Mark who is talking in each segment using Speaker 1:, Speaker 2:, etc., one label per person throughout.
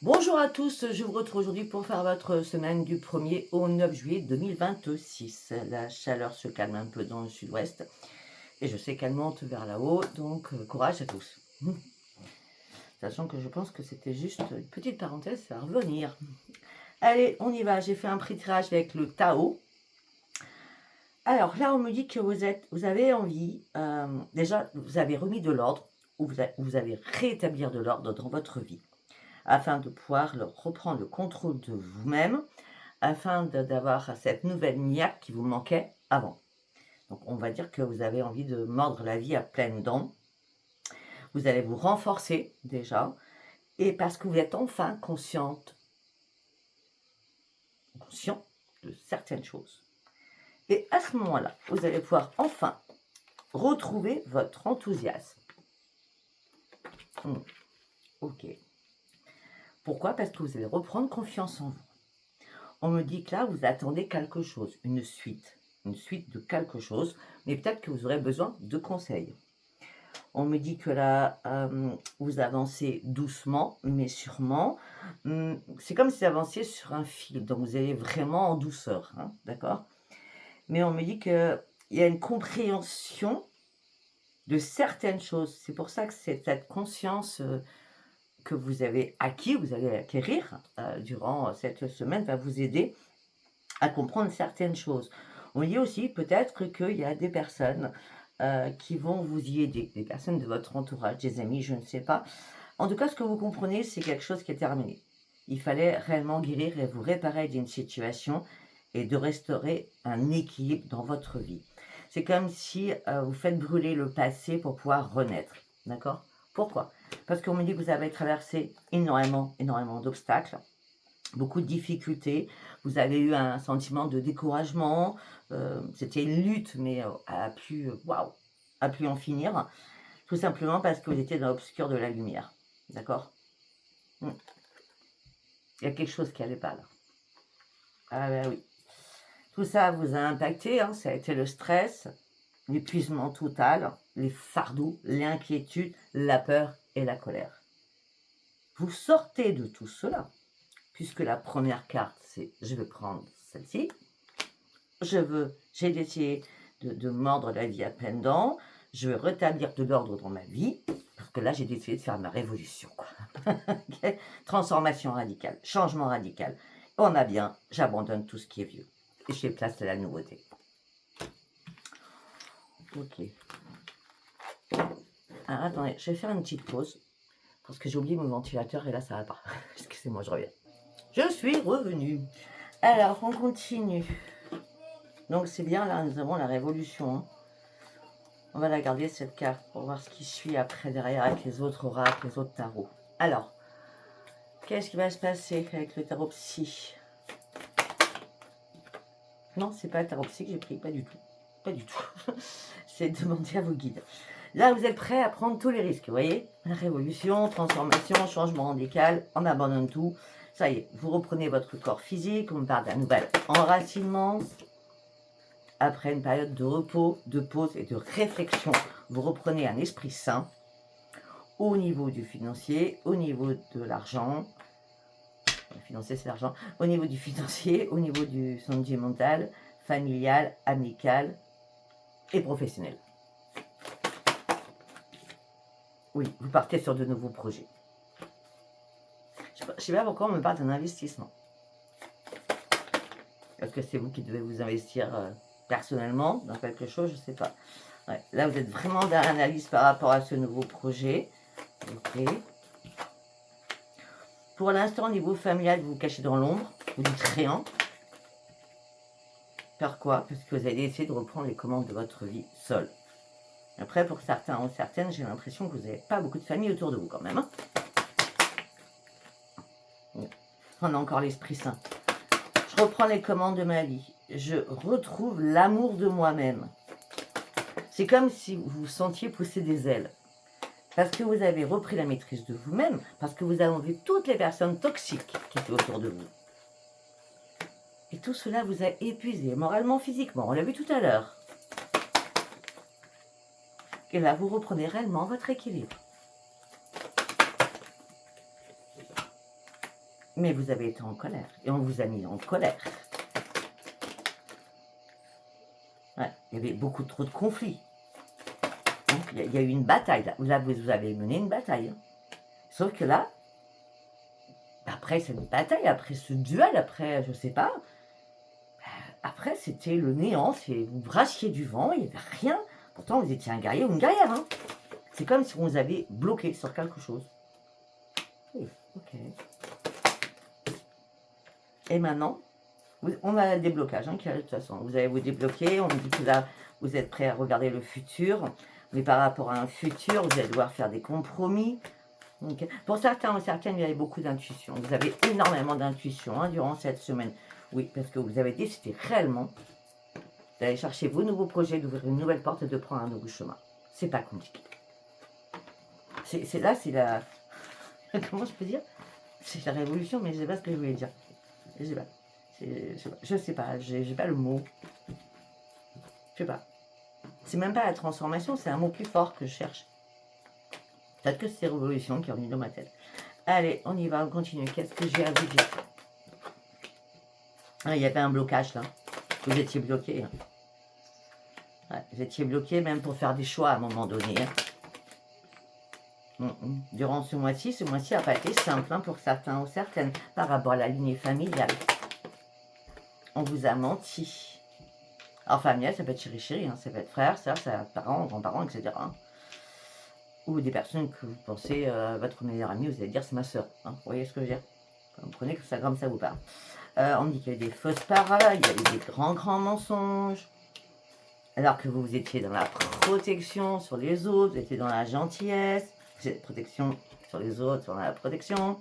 Speaker 1: Bonjour à tous, je vous retrouve aujourd'hui pour faire votre semaine du 1er au 9 juillet 2026. La chaleur se calme un peu dans le sud-ouest et je sais qu'elle monte vers là-haut, donc courage à tous. Sachant que je pense que c'était juste une petite parenthèse, ça va revenir. Allez, on y va, j'ai fait un petit tirage avec le Tao. Alors là, on me dit que vous avez envie, déjà, vous avez remis de l'ordre, ou vous avez rétablir de l'ordre dans votre vie, afin de pouvoir reprendre le contrôle de vous-même, afin d'avoir cette nouvelle niaque qui vous manquait avant. Donc on va dire que vous avez envie de mordre la vie à pleines dents. Vous allez vous renforcer déjà, et parce que vous êtes enfin conscient de certaines choses. Et à ce moment-là, vous allez pouvoir enfin retrouver votre enthousiasme. Ok. Pourquoi? Parce que vous allez reprendre confiance en vous. On me dit que là, vous attendez quelque chose, une suite de quelque chose, mais peut-être que vous aurez besoin de conseils. On me dit que là, vous avancez doucement, mais sûrement. C'est comme si vous avanciez sur un fil, donc vous allez vraiment en douceur, hein, d'accord? Mais on me dit qu'il y a une compréhension de certaines choses. C'est pour ça que c'est cette conscience que vous avez acquis, vous allez acquérir durant cette semaine, va vous aider à comprendre certaines choses. On dit aussi peut-être qu'il y a des personnes qui vont vous y aider, des personnes de votre entourage, des amis, je ne sais pas. En tout cas, ce que vous comprenez, c'est quelque chose qui est terminé. Il fallait réellement guérir et vous réparer d'une situation et de restaurer un équilibre dans votre vie. C'est comme si vous faites brûler le passé pour pouvoir renaître. D'accord? Pourquoi? Parce qu'on me dit que vous avez traversé énormément d'obstacles, beaucoup de difficultés, vous avez eu un sentiment de découragement, c'était une lutte, mais à plus, waouh, à plus en finir, tout simplement parce que vous étiez dans l'obscur de la lumière, d'accord? Il y a quelque chose qui n'allait pas là. Ah ben oui. Tout ça vous a impacté, hein, ça a été le stress, l'épuisement total, les fardeaux, l'inquiétude, la peur et la colère. Vous sortez de tout cela, puisque la première carte, c'est je vais prendre celle-ci. J'ai décidé de mordre la vie à pleines dents. Je veux rétablir de l'ordre dans ma vie. Parce que là, j'ai décidé de faire ma révolution, quoi. Okay. Transformation radicale, changement radical. On a bien, j'abandonne tout ce qui est vieux. Et je fais place à la nouveauté. Ok. Alors, attendez, je vais faire une petite pause. Parce que j'ai oublié mon ventilateur et là, ça va pas. Excusez-moi, je reviens. Je suis revenue. Alors, on continue. Donc, c'est bien, là, nous avons la révolution, hein. On va la garder cette carte pour voir ce qui suit après derrière avec les autres oracles, les autres tarots. Alors, qu'est-ce qui va se passer avec le tarot psy? Non, c'est pas le tarot psy que j'ai pris, pas du tout. Pas du tout. C'est demander à vos guides. Là, vous êtes prêts à prendre tous les risques, vous voyez? Révolution, transformation, changement radical, on abandonne tout. Ça y est, vous reprenez votre corps physique, on parle d'un nouvel enracinement. Après une période de repos, de pause et de réflexion, vous reprenez un esprit sain au niveau du financier, au niveau de l'argent. Le financier, c'est l'argent. Au niveau du financier, au niveau du sentimental, familial, amical et professionnel. Oui, vous partez sur de nouveaux projets. Je ne sais pas pourquoi on me parle d'un investissement. Est-ce que c'est vous qui devez vous investir personnellement dans quelque chose? Je ne sais pas. Ouais. Là, vous êtes vraiment dans l'analyse par rapport à ce nouveau projet. Ok. Pour l'instant, au niveau familial, vous vous cachez dans l'ombre. Vous dites rien. Pourquoi? Parce que vous allez essayer de reprendre les commandes de votre vie seul. Après, pour certains ou certaines, j'ai l'impression que vous n'avez pas beaucoup de famille autour de vous quand même. Hein. On a encore l'Esprit Saint. Je reprends les commandes de ma vie. Je retrouve l'amour de moi-même. C'est comme si vous vous sentiez pousser des ailes. Parce que vous avez repris la maîtrise de vous-même, parce que vous avez vu toutes les personnes toxiques qui étaient autour de vous. Et tout cela vous a épuisé, moralement, physiquement, on l'a vu tout à l'heure. Et là, vous reprenez réellement votre équilibre. Mais vous avez été en colère. Et on vous a mis en colère. Ouais, il y avait beaucoup trop de conflits. Donc, il y a eu une bataille. Là, vous avez mené une bataille. Sauf que là, après cette bataille, après ce duel, après, je sais pas, après, c'était le néant. Vous brassiez du vent, il n'y avait rien. Pourtant, vous étiez un guerrier ou une guerrière. Hein. C'est comme si on vous avait bloqué sur quelque chose. Oui, ok. Et maintenant, on a le déblocage hein, qui arrive de toute façon. Vous allez vous débloquer. On dit que là, vous êtes prêt à regarder le futur. Mais par rapport à un futur, vous allez devoir faire des compromis. Okay. Pour certains ou certaines, il y avait beaucoup d'intuition. Vous avez énormément d'intuition hein, durant cette semaine. Oui, parce que vous avez décidé réellement d'aller chercher vos nouveaux projets, d'ouvrir une nouvelle porte et de prendre un nouveau chemin. C'est pas compliqué. C'est là, c'est la... Comment je peux dire? C'est la révolution, mais je sais pas ce que je voulais dire. Je sais pas. Je sais pas, j'ai pas le mot. Je sais pas. C'est même pas la transformation, c'est un mot plus fort que je cherche. Peut-être que c'est révolution qui est revenue dans ma tête. Allez, on y va, on continue. Qu'est-ce que j'ai à vous dire? Ah, il y avait un blocage là. Vous étiez bloqué. Hein. Ouais, vous étiez bloqué même pour faire des choix à un moment donné. Hein. Durant ce mois-ci n'a pas été simple hein, pour certains ou certaines par rapport à la lignée familiale. On vous a menti. Alors familial, ça peut être chéri-chéri, hein, ça peut être frère, sœur, parents, grands-parents, etc. Hein. Ou des personnes que vous pensez, votre meilleur ami, vous allez dire c'est ma soeur. Hein, vous voyez ce que je veux dire? Vous prenez que ça comme ça vous parle. On me dit qu'il y a des fausses paroles, il y a des grands mensonges. Alors que vous étiez dans la protection sur les autres, vous étiez dans la gentillesse, vous êtes protection sur les autres, sur la protection.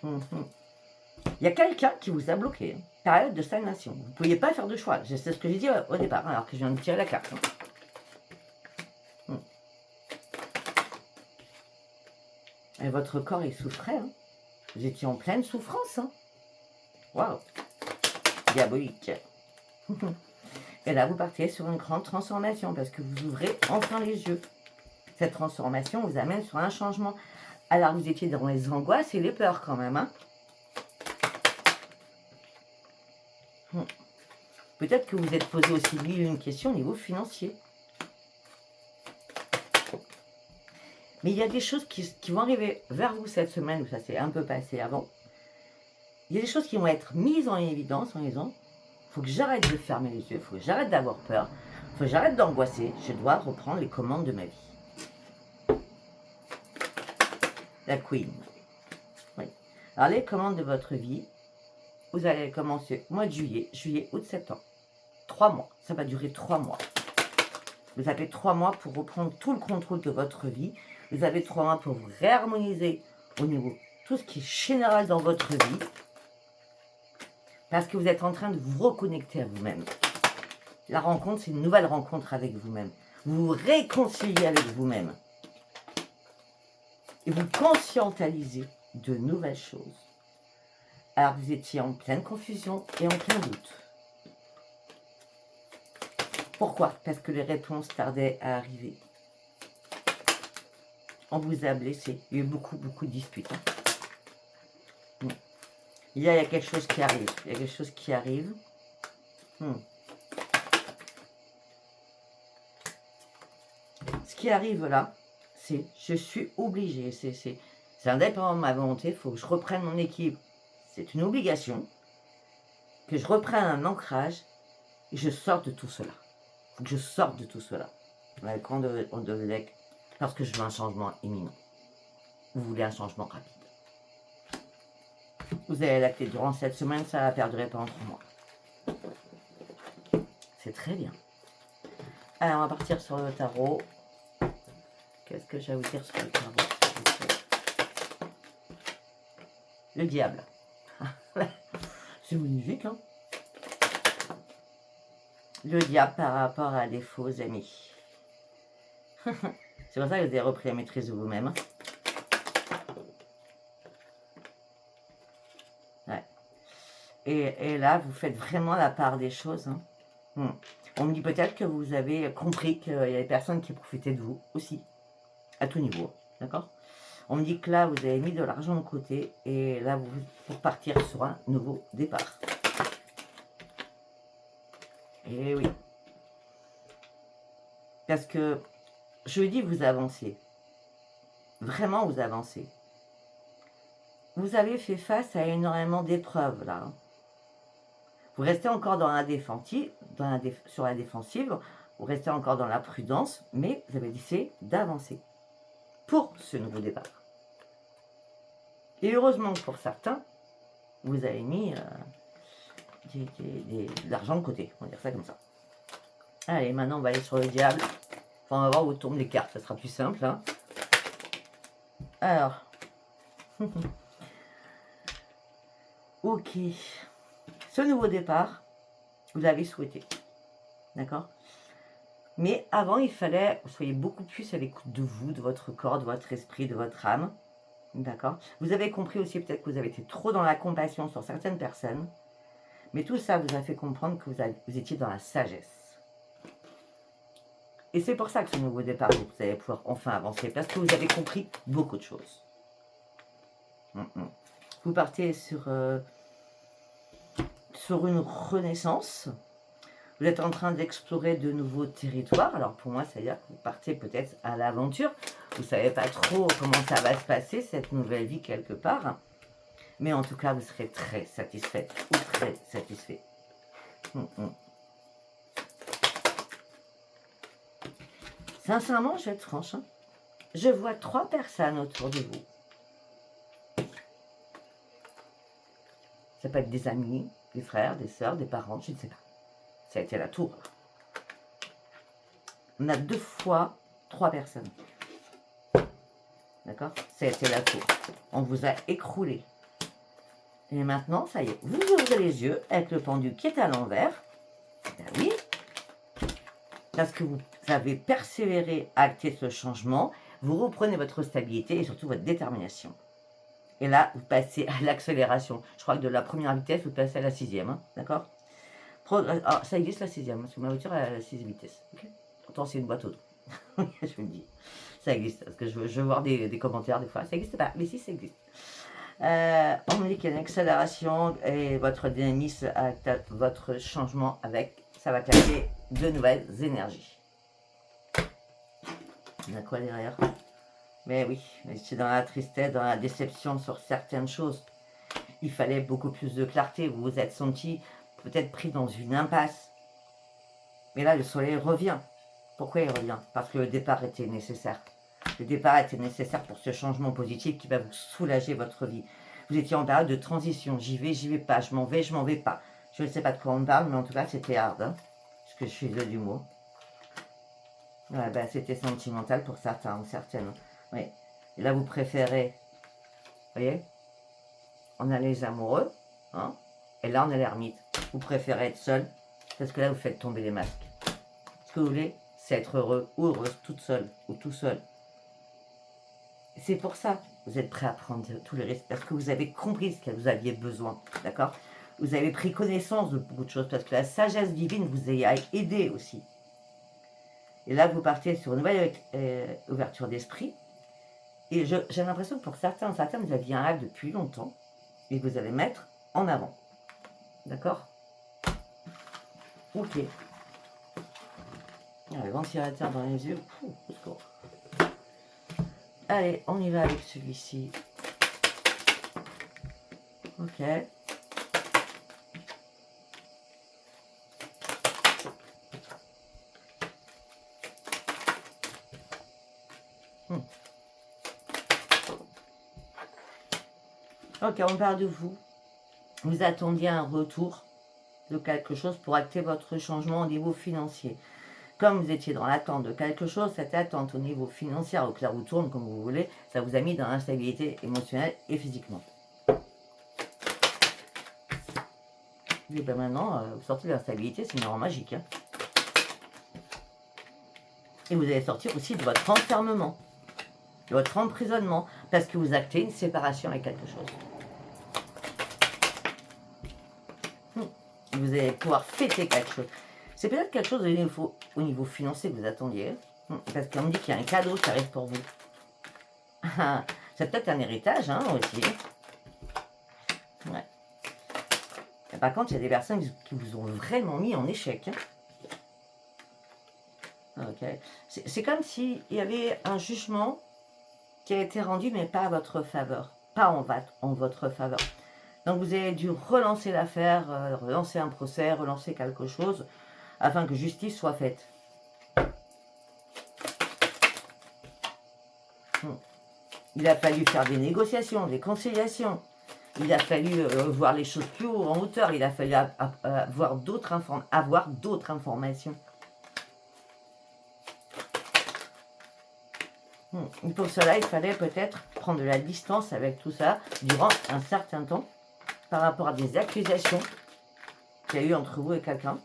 Speaker 1: Il y a quelqu'un qui vous a bloqué. Hein. Période de stagnation. Vous ne pouviez pas faire de choix. C'est ce que j'ai dit au départ, hein, alors que je viens de tirer la carte. Hein. Et votre corps, il souffrait. Hein. Vous étiez en pleine souffrance. Hein. Waouh. Diabolique. Et là, vous partez sur une grande transformation parce que vous ouvrez enfin les yeux. Cette transformation vous amène sur un changement. Alors, vous étiez dans les angoisses et les peurs quand même. Hein. Peut-être que vous êtes posé aussi une question au niveau financier. Mais il y a des choses qui vont arriver vers vous cette semaine, où ça s'est un peu passé avant. Il y a des choses qui vont être mises en évidence en disant, il faut que j'arrête de fermer les yeux, il faut que j'arrête d'avoir peur, il faut que j'arrête d'angoisser, je dois reprendre les commandes de ma vie. La Queen. Oui. Alors les commandes de votre vie, vous allez commencer au mois de juillet, août, septembre. 3 mois. Ça va durer 3 mois. Vous avez 3 mois pour reprendre tout le contrôle de votre vie. Vous avez 3 mois pour vous réharmoniser au niveau tout ce qui est général dans votre vie. Parce que vous êtes en train de vous reconnecter à vous-même. La rencontre, c'est une nouvelle rencontre avec vous-même. Vous vous réconciliez avec vous-même. Et vous conscientisez de nouvelles choses. Alors vous étiez en pleine confusion et en plein doute. Pourquoi? Parce que les réponses tardaient à arriver. On vous a blessé. Il y a eu beaucoup de disputes. Hein. Il y a quelque chose qui arrive. Il y a quelque chose qui arrive. Ce qui arrive là, c'est je suis obligée. C'est indépendant de ma volonté. Il faut que je reprenne mon équilibre. C'est une obligation. Que je reprenne un ancrage et je sorte de tout cela. Il faut que je sorte de tout cela. Avec on devait parce que je veux un changement imminent. Vous voulez un changement rapide. Vous allez l'acter durant cette semaine, ça va perdurer pendant 3 mois. C'est très bien. Alors, on va partir sur le tarot. Qu'est-ce que j'ai à vous dire sur le tarot? Le diable. C'est magnifique, hein? Le diable par rapport à des faux amis. C'est pour ça que vous avez repris la maîtrise de vous-même. Ouais. Et là, vous faites vraiment la part des choses. Hein. On me dit peut-être que vous avez compris qu'il y a des personnes qui profitaient de vous aussi. À tout niveau. D'accord? On me dit que là, vous avez mis de l'argent de côté et là, vous pour partir sur un nouveau départ. Et oui. Parce que je dis vous avancez. Vraiment, vous avancez. Vous avez fait face à énormément d'épreuves là. Vous restez encore dans la défensive, sur la défensive, vous restez encore dans la prudence, mais vous avez décidé d'avancer pour ce nouveau départ. Et heureusement que pour certains, vous avez mis de l'argent de côté, on va dire ça comme ça. Allez, maintenant on va aller sur le diable. Enfin, on va voir où tournent les cartes, ça sera plus simple. Hein. Alors, ok, ce nouveau départ, vous l'avez souhaité, d'accord? Mais avant, il fallait que vous soyez beaucoup plus à l'écoute de vous, de votre corps, de votre esprit, de votre âme, d'accord? Vous avez compris aussi peut-être que vous avez été trop dans la compassion sur certaines personnes, mais tout ça vous a fait comprendre que vous étiez dans la sagesse. Et c'est pour ça que ce nouveau départ, vous allez pouvoir enfin avancer, parce que vous avez compris beaucoup de choses. Vous partez sur une renaissance. Vous êtes en train d'explorer de nouveaux territoires. Alors pour moi, c'est-à-dire que vous partez peut-être à l'aventure. Vous ne savez pas trop comment ça va se passer, cette nouvelle vie quelque part. Mais en tout cas, vous serez très satisfait ou très satisfait. Sincèrement, je vais être franche. Hein. Je vois 3 personnes autour de vous. Ça peut être des amis, des frères, des sœurs, des parents, je ne sais pas. Ça a été la tour. On a 2 fois 3 personnes. D'accord? Ça a été la tour. On vous a écroulé. Et maintenant, ça y est, vous ouvrez les yeux avec le pendu qui est à l'envers. Ben oui. Parce que vous avez persévéré à acter ce changement. Vous reprenez votre stabilité et surtout votre détermination. Et là, vous passez à l'accélération. Je crois que de la première vitesse, vous passez à la 6e. Hein, d'accord? Alors, ça existe la 6e, parce que ma voiture a la 6 vitesses. Okay, pourtant, c'est une boîte auto. Je vous le dis. Ça existe, parce que je veux voir des commentaires des fois. Ça n'existe pas, mais si, ça existe. On me dit qu'il y a une accélération et votre dynamisme, votre changement avec, ça va claquer de nouvelles énergies. Il y a quoi derrière? Mais oui, c'est dans la tristesse, dans la déception sur certaines choses. Il fallait beaucoup plus de clarté. Vous vous êtes senti peut-être pris dans une impasse. Mais là, le soleil revient. Pourquoi il revient? Parce que le départ était nécessaire. Le départ était nécessaire pour ce changement positif qui va vous soulager votre vie. Vous étiez en période de transition. J'y vais pas. Je m'en vais pas. Je ne sais pas de quoi on parle, mais en tout cas, c'était hard. Hein, parce que je suis d'humour. Ouais, ben, c'était sentimental pour certains ou certaines. Oui. Et là, vous préférez... Vous voyez? On a les amoureux. Hein, et là, on a l'ermite. Vous préférez être seul. Parce que là, vous faites tomber les masques. Ce que vous voulez, c'est être heureux ou heureuse toute seule ou tout seul. C'est pour ça que vous êtes prêt à prendre tous les risques, parce que vous avez compris ce que vous aviez besoin, d'accord? Vous avez pris connaissance de beaucoup de choses, parce que la sagesse divine vous a aidé aussi. Et là, vous partez sur une nouvelle ouverture d'esprit. Et j'ai l'impression que pour certains, vous aviez un rêve depuis longtemps, et que vous allez mettre en avant. D'accord? Ok. Le ventilateur dans les yeux. Au secours. Allez, on y va avec celui-ci. Ok. Ok, on parle de vous. Vous attendiez un retour de quelque chose pour acter votre changement au niveau financier. Comme vous étiez dans l'attente de quelque chose, cette attente au niveau financier, au clair ou tourne comme vous voulez, ça vous a mis dans l'instabilité émotionnelle et physiquement. Et bien maintenant, vous sortez de l'instabilité, c'est une erreur magique. Hein. Et vous allez sortir aussi de votre enfermement, de votre emprisonnement, parce que vous actez une séparation avec quelque chose. Vous allez pouvoir fêter quelque chose. C'est peut-être quelque chose au niveau financier que vous attendiez. Parce qu'on me dit qu'il y a un cadeau qui arrive pour vous. C'est peut-être un héritage, hein, aussi. Ouais. Et par contre, il y a des personnes qui vous ont vraiment mis en échec. Hein. Ok. C'est comme s'il y avait un jugement qui a été rendu, mais pas à votre faveur. Pas en votre faveur. Donc vous avez dû relancer l'affaire, relancer un procès, relancer quelque chose, afin que justice soit faite. Il a fallu faire des négociations, des conciliations. Il a fallu voir les choses plus haut, en hauteur. Il a fallu avoir d'autres informations. Pour cela, il fallait peut-être prendre de la distance avec tout ça durant un certain temps par rapport à des accusations qu'il y a eu entre vous et quelqu'un.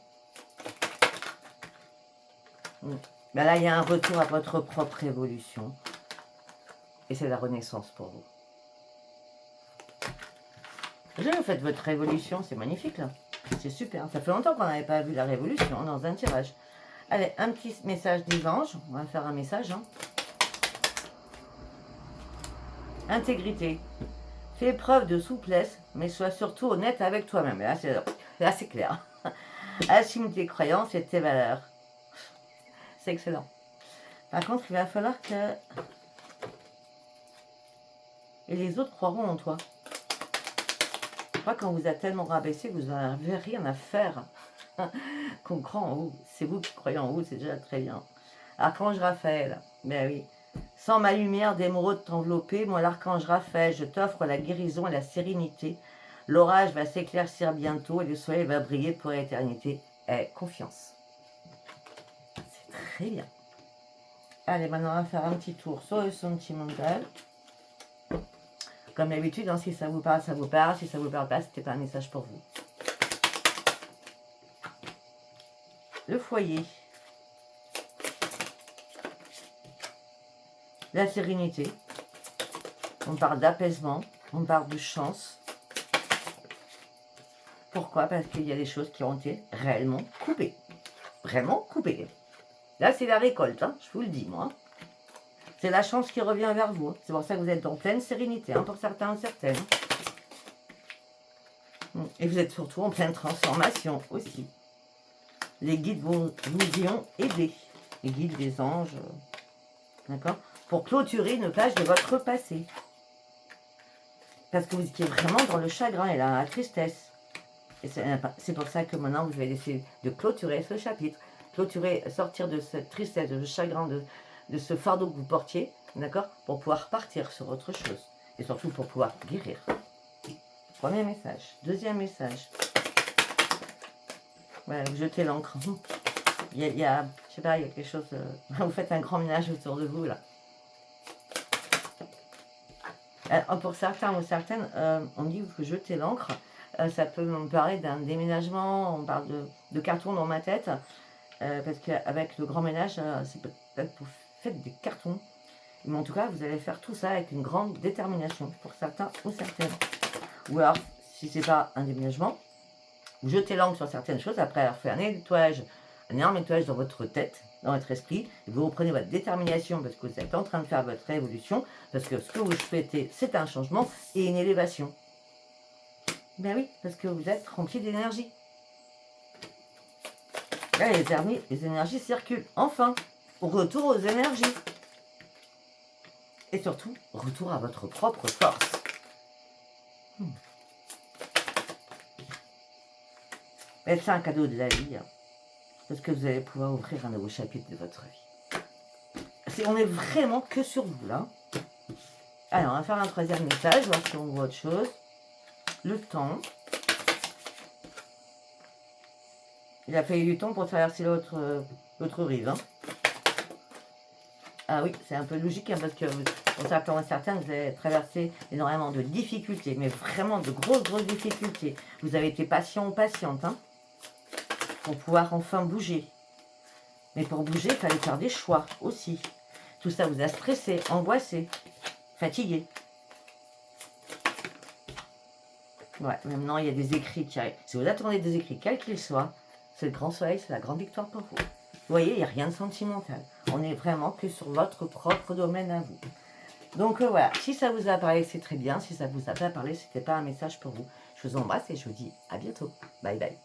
Speaker 1: Ben là, il y a un retour à votre propre évolution. Et c'est la renaissance pour vous. Déjà, vous faites votre révolution, c'est magnifique là. C'est super. Ça fait longtemps qu'on n'avait pas vu la révolution dans un tirage. Allez, un petit message des anges. On va faire un message. Hein. Intégrité. Fais preuve de souplesse, mais sois surtout honnête avec toi-même. Là, c'est clair. Assume tes croyances et tes valeurs. C'est excellent. Par contre, il va falloir que... Et les autres croiront en toi. Je crois qu'on vous a tellement rabaissé que vous n'avez rien à faire. Qu'on croit en vous. C'est vous qui croyez en vous, c'est déjà très bien. Archange Raphaël. Ben oui. Sans ma lumière d'émeraude t'envelopper, moi l'archange Raphaël, je t'offre la guérison et la sérénité. L'orage va s'éclaircir bientôt et le soleil va briller pour l'éternité. Aie confiance. C'est très bien. Allez, maintenant on va faire un petit tour sur le sentimental. Comme d'habitude, hein, si ça vous parle, ça vous parle. Si ça vous parle pas, c'était pas un message pour vous. Le foyer. La sérénité. On parle d'apaisement. On parle de chance. Pourquoi? Parce qu'il y a des choses qui ont été réellement coupées. Vraiment coupées. Là, c'est la récolte, hein, je vous le dis, moi. C'est la chance qui revient vers vous. C'est pour ça que vous êtes en pleine sérénité, hein, pour certains et certaines. Et vous êtes surtout en pleine transformation aussi. Les guides vous y ont aidé. Les guides des anges. D'accord? Pour clôturer une page de votre passé. Parce que vous étiez vraiment dans le chagrin et la tristesse. Et c'est pour ça que maintenant, vous allez essayer de clôturer ce chapitre. Clôturer, sortir de cette tristesse, de ce chagrin, de ce fardeau que vous portiez, d'accord? Pour pouvoir partir sur autre chose. Et surtout pour pouvoir guérir. Premier message. Deuxième message. Voilà, vous jetez l'encre. Je sais pas, il y a quelque chose... vous faites un grand ménage autour de vous, là. Alors, pour certains ou certaines, on dit que vous jetez l'encre. Ça peut me parler d'un déménagement, on parle de carton dans ma tête. Parce qu'avec le grand ménage, c'est peut-être que vous faites des cartons. Mais en tout cas, vous allez faire tout ça avec une grande détermination pour certains ou certaines. Ou alors, si ce n'est pas un déménagement, vous jetez l'encre sur certaines choses après avoir fait un énorme nettoyage dans votre tête, dans votre esprit. Et vous reprenez votre détermination parce que vous êtes en train de faire votre évolution. Parce que ce que vous souhaitez, c'est un changement et une élévation. Ben oui, parce que vous êtes rempli d'énergie. Là, les énergies circulent. Enfin, retour aux énergies. Et surtout, retour à votre propre force. C'est un cadeau de la vie. Hein, parce que vous allez pouvoir ouvrir un nouveau chapitre de votre vie. On est vraiment que sur vous, là. Alors, on va faire un troisième message, voir si on voit autre chose. Le temps. Il a fallu du temps pour traverser l'autre rive. Hein. Ah oui, c'est un peu logique, hein, parce que pour certains et certaines, vous avez traversé énormément de difficultés, mais vraiment de grosses difficultés. Vous avez été patient ou patiente, hein, pour pouvoir enfin bouger. Mais pour bouger, il fallait faire des choix aussi. Tout ça vous a stressé, angoissé, fatigué. Ouais, maintenant il y a des écrits qui arrivent. Si vous attendez des écrits, quels qu'ils soient, c'est le grand soleil, c'est la grande victoire pour vous. Vous voyez, il n'y a rien de sentimental. On est vraiment que sur votre propre domaine à vous. Donc voilà, si ça vous a parlé, c'est très bien. Si ça vous a pas parlé, c'était pas un message pour vous. Je vous embrasse et je vous dis à bientôt. Bye bye.